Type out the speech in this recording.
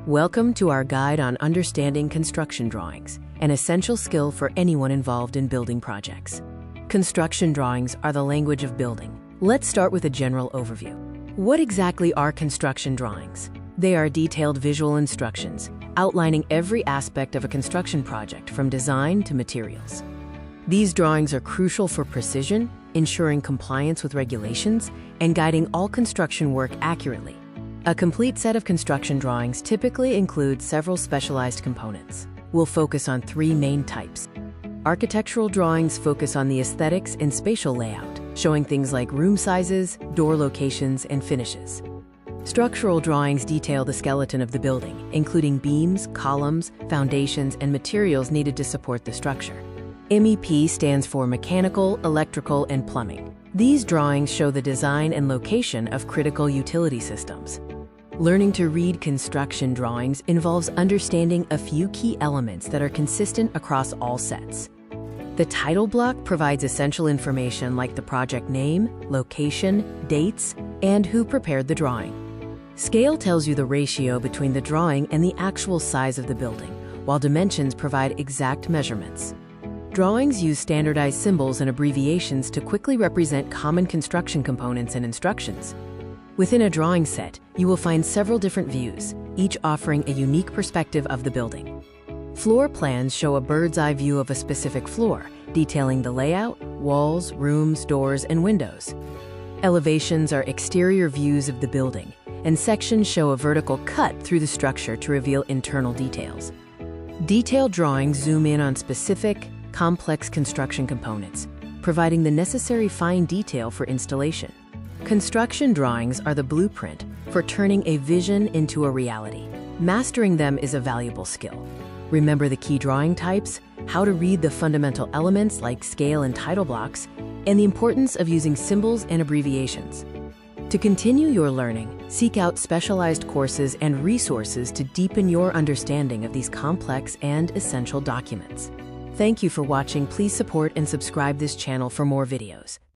Welcome to our guide on understanding construction drawings, an essential skill for anyone involved in building projects. Construction drawings are the language of building. Let's start with a general overview. What exactly are construction drawings? They are detailed visual instructions outlining every aspect of a construction project from design to materials. These drawings are crucial for precision, ensuring compliance with regulations, and guiding all construction work accurately. A complete set of construction drawings typically includes several specialized components. We'll focus on three main types. Architectural drawings focus on the aesthetics and spatial layout, showing things like room sizes, door locations, and finishes. Structural drawings detail the skeleton of the building, including beams, columns, foundations, and materials needed to support the structure. MEP stands for mechanical, electrical, and plumbing. These drawings show the design and location of critical utility systems. Learning to read construction drawings involves understanding a few key elements that are consistent across all sets. The title block provides essential information like the project name, location, dates, and who prepared the drawing. Scale tells you the ratio between the drawing and the actual size of the building, while dimensions provide exact measurements. Drawings use standardized symbols and abbreviations to quickly represent common construction components and instructions. Within a drawing set, you will find several different views, each offering a unique perspective of the building. Floor plans show a bird's-eye view of a specific floor, detailing the layout, walls, rooms, doors, and windows. Elevations are exterior views of the building, and sections show a vertical cut through the structure to reveal internal details. Detailed drawings zoom in on specific, complex construction components, providing the necessary fine detail for installation. Construction drawings are the blueprint for turning a vision into a reality. Mastering them is a valuable skill. Remember the key drawing types, how to read the fundamental elements like scale and title blocks, and the importance of using symbols and abbreviations. To continue your learning, seek out specialized courses and resources to deepen your understanding of these complex and essential documents. Thank you for watching. Please support and subscribe this channel for more videos.